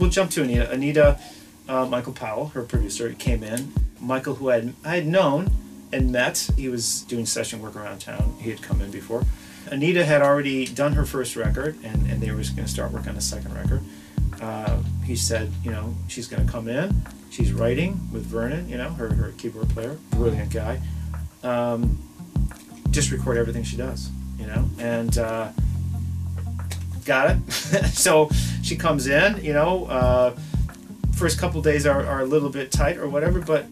we'll jump to Anita. Anita, Michael Powell, her producer, came in. Michael, who I had known and met, he was doing session work around town. He had come in before. Anita had already done her first record, and they were just going to start work on the second record. He said, you know, she's going to come in. She's writing with Vernon, you know, her keyboard player, brilliant guy. Just record everything she does, you know, and got it. So she comes in, you know, first couple days are a little bit tight or whatever, but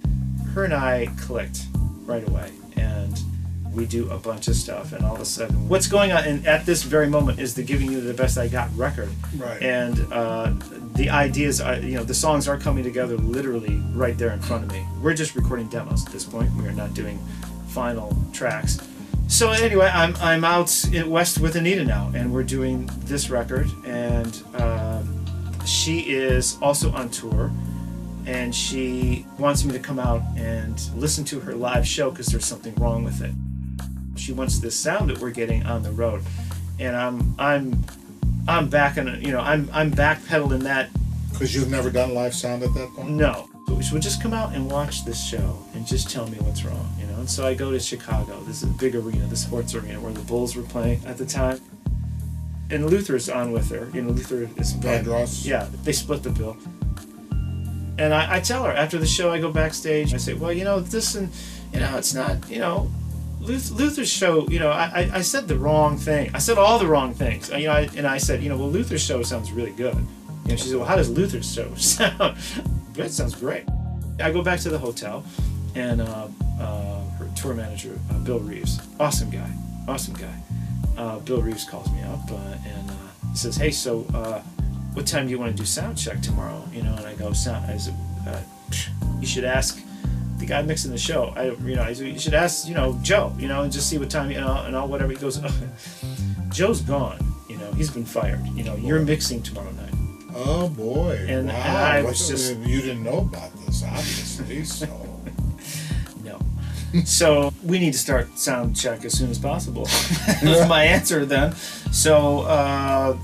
her and I clicked right away, and we do a bunch of stuff, and all of a sudden what's going on at this very moment is the Giving You the Best I Got record. Right. And the ideas are, you know, the songs are coming together literally right there in front of me. We're just recording demos at this point. We are not doing final tracks. So anyway, I'm out west with Anita now, and we're doing this record, and she is also on tour, and she wants me to come out and listen to her live show because there's something wrong with it. She wants this sound that we're getting on the road, and I'm back in, you know, I'm backpedaling that. Because you've never done live sound at that point? No. So we'll just come out and watch this show and just tell me what's wrong, you know. And so I go to Chicago. This is a big arena, the sports arena where the Bulls were playing at the time. And Luther's on with her. You know, Luther is Vandross. Yeah, they split the bill. And I tell her after the show, I go backstage. I say, well, you know, this, and you know, it's not, you know, Luther's show. You know, I said the wrong thing. I said all the wrong things. You know, I said, you know, well, Luther's show sounds really good. You know, she said, well, how does Luther's show sound? That sounds great. I go back to the hotel, and her tour manager, Bill Reeves, awesome guy. Bill Reeves calls me up and says, hey, so what time do you want to do sound check tomorrow? You know, and I go, you should ask the guy mixing the show. You should ask, you know, Joe, you know, and just see what time, you know, and all whatever. He goes, Joe's gone. You know, he's been fired. You know, you're mixing tomorrow night. Oh boy! And, wow. And I was just, you didn't know about this, obviously. So no. So we need to start sound check as soon as possible. Was my answer then. So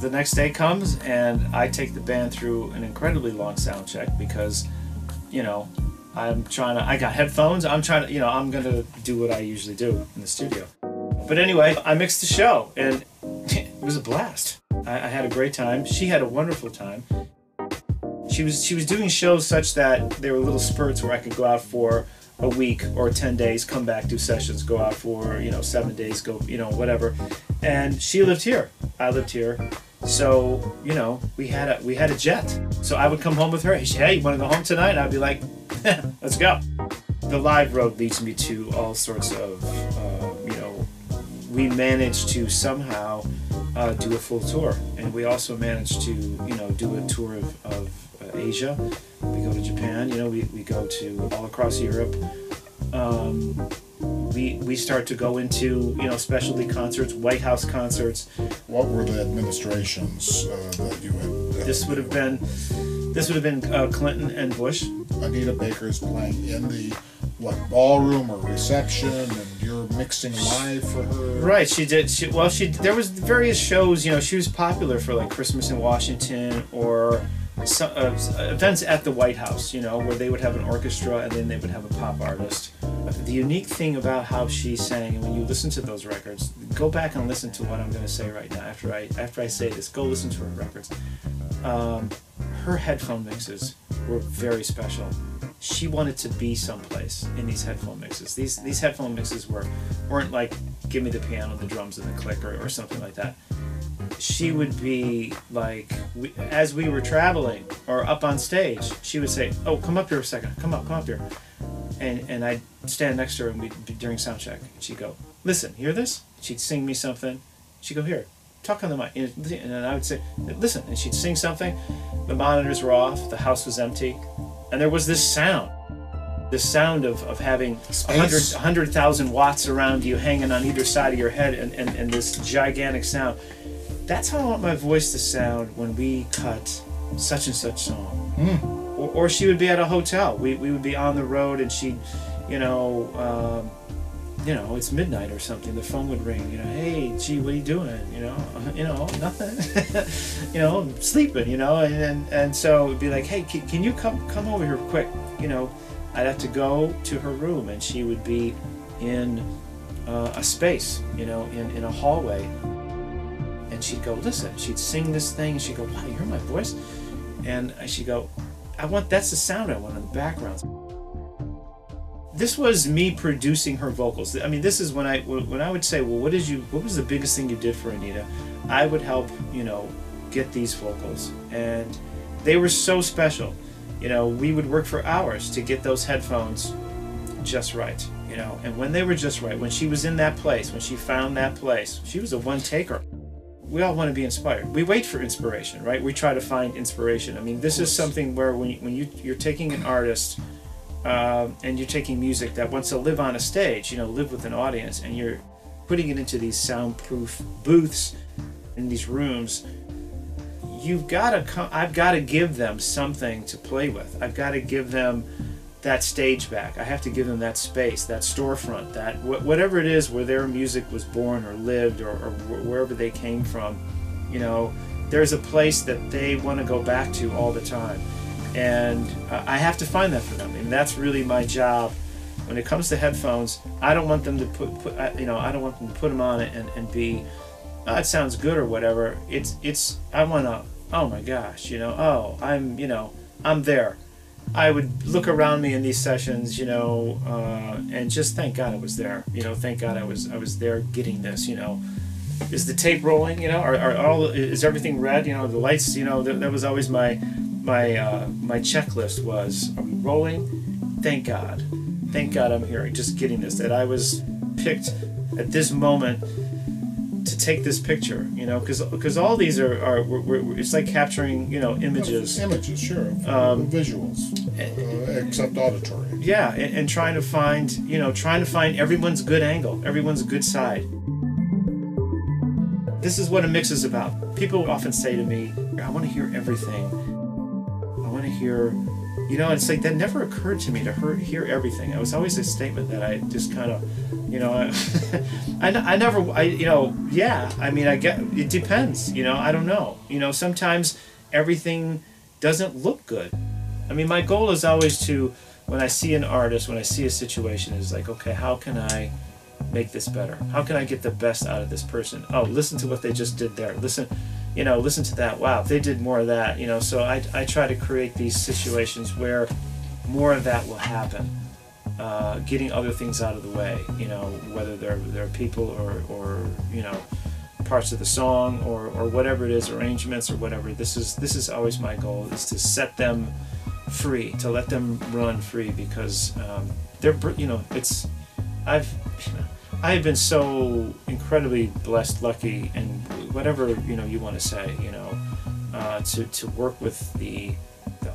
the next day comes, and I take the band through an incredibly long sound check because, you know, I got headphones. I'm gonna do what I usually do in the studio. But anyway, I mixed the show, and it was a blast. I had a great time. She had a wonderful time. She was doing shows such that there were little spurts where I could go out for a week or 10 days, come back, do sessions, go out for, you know, 7 days, go, you know, whatever. And she lived here. I lived here. So, you know, we had a jet. So I would come home with her. She'd say, hey, you want to go home tonight? And I'd be like, let's go. The live road leads me to all sorts of, you know, we managed to somehow do a full tour, and we also managed to, you know, do a tour of Asia. We go to Japan, you know, we go to all across Europe. We start to go into, you know, specialty concerts, White House concerts. What were the administrations that you had? This would have been Clinton and Bush. Anita Baker's playing in the ballroom or reception, and you're mixing live for her. Right, she did. There was various shows. You know, she was popular for like Christmas in Washington or some, events at the White House. You know, where they would have an orchestra and then they would have a pop artist. The unique thing about how she sang, and when you listen to those records, go back and listen to what I'm going to say right now. After I say this, go listen to her records. Her headphone mixes were very special. She wanted to be someplace in these headphone mixes. These headphone mixes weren't like, give me the piano, the drums, and the click or something like that. She would be like, as we were traveling or up on stage, she would say, oh, come up here a second, come up here. And I'd stand next to her and we'd be during sound check. And she'd go, listen, hear this? She'd sing me something. She'd go, here, talk on the mic. And then I would say, listen. And she'd sing something. The monitors were off. The house was empty. And there was this sound of having 100,000 watts around you hanging on either side of your head and this gigantic sound. That's how I want my voice to sound when we cut such and such song. Or she would be at a hotel. We would be on the road and she'd, you know, you know, it's midnight or something, the phone would ring, you know, hey, gee, what are you doing? You know, nothing, you know, I'm sleeping, you know, and so it'd be like, hey, can you come over here quick? You know, I'd have to go to her room, and she would be in a space, you know, in a hallway, and she'd go, listen, she'd sing this thing, she'd go, wow, you hear my voice? And she'd go, that's the sound I want in the background. This was me producing her vocals. I mean, this is when I would say, well, what was the biggest thing you did for Anita? I would help, you know, get these vocals, and they were so special. You know, we would work for hours to get those headphones just right, you know, and when they were just right, when she was in that place, when she found that place, she was a one-taker. We all want to be inspired. We wait for inspiration, right? We try to find inspiration. I mean, this is something where when you're taking an artist and you're taking music that wants to live on a stage, you know, live with an audience, and you're putting it into these soundproof booths in these rooms, I've got to give them something to play with. I've got to give them that stage back. I have to give them that space, that storefront, that whatever it is where their music was born or lived, or wherever they came from. You know, there's a place that they want to go back to all the time, and I have to find that for them. And that's really my job. When it comes to headphones, I don't want them to I don't want them to put them on it and be, oh, it sounds good or whatever. I want to, oh my gosh, you know, oh, I'm there. I would look around me in these sessions, you know, and just thank God I was there. You know, thank God I was there getting this. You know, is the tape rolling? You know, is everything red? You know, the lights. You know, that was always my checklist was: are we rolling? Thank God I'm here. Just getting this. That I was picked at this moment to take this picture, you know, because all these are it's like capturing, you know, images. Images, sure, visuals, except auditory. Yeah, and trying to find everyone's good angle, everyone's good side. This is what a mix is about. People often say to me, I want to hear everything. I want to hear, you know, it's like that never occurred to me to hear everything. It was always a statement that I just kind of, you know, yeah, I mean, I get, it depends, you know, I don't know. You know, sometimes everything doesn't look good. I mean, my goal is always to, when I see an artist, when I see a situation, is like, okay, how can I make this better? How can I get the best out of this person? Oh, listen to what they just did there. Listen to that. Wow, if they did more of that, you know. So I try to create these situations where more of that will happen. Getting other things out of the way, you know, whether they're people or you know, parts of the song or whatever it is, arrangements or whatever. This is always my goal, is to set them free, to let them run free, because they're, you know, I've been so incredibly blessed, lucky, and whatever, you know, you want to say, you know, to work with the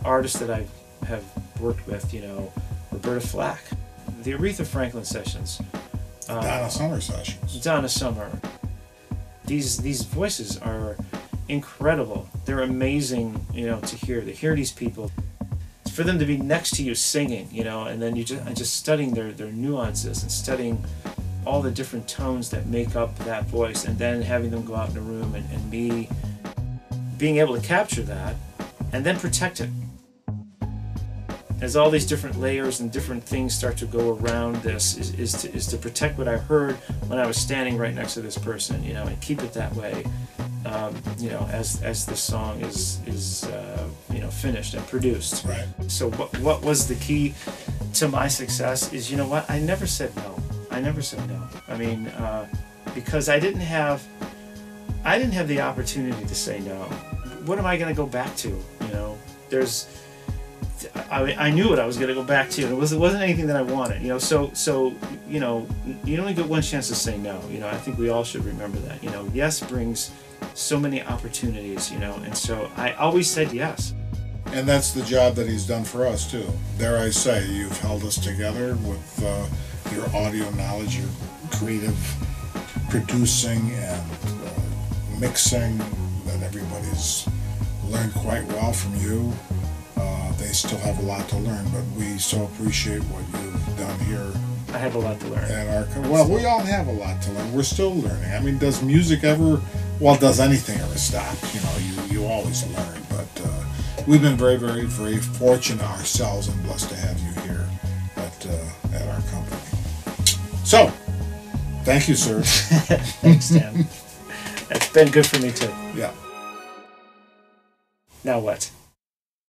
artists that I have worked with, you know, Roberta Flack, the Aretha Franklin sessions, Donna Summer sessions. Donna Summer. These voices are incredible. They're amazing, you know, to hear these people. For them to be next to you singing, you know, and then just studying their nuances and studying all the different tones that make up that voice, and then having them go out in the room and me being able to capture that and then protect it. As all these different layers and different things start to go around this, is to protect what I heard when I was standing right next to this person, you know, and keep it that way, you know, as the song is you know, finished and produced. Right. So what was the key to my success is, you know what, I never said no. I never said no. I mean, because I didn't have the opportunity to say no. What am I going to go back to? You know, I knew what I was going to go back to, and it wasn't anything that I wanted. You know, so you know, you only get one chance to say no. You know, I think we all should remember that. You know, yes brings so many opportunities. You know, and so I always said yes. And that's the job that he's done for us too. Dare I say, you've held us together with your audio knowledge, your creative producing and mixing that everybody's learned quite well from you. They still have a lot to learn, but we so appreciate what you've done here I have a lot to learn. Well, we all have a lot to learn. We're still learning. I mean, does music ever? Well, does anything ever stop? You know, you always learn. But we've been very, very, very fortunate ourselves and blessed to have you here at our company. So, thank you, sir. Thanks, Dan. It's been good for me too. Yeah. Now what?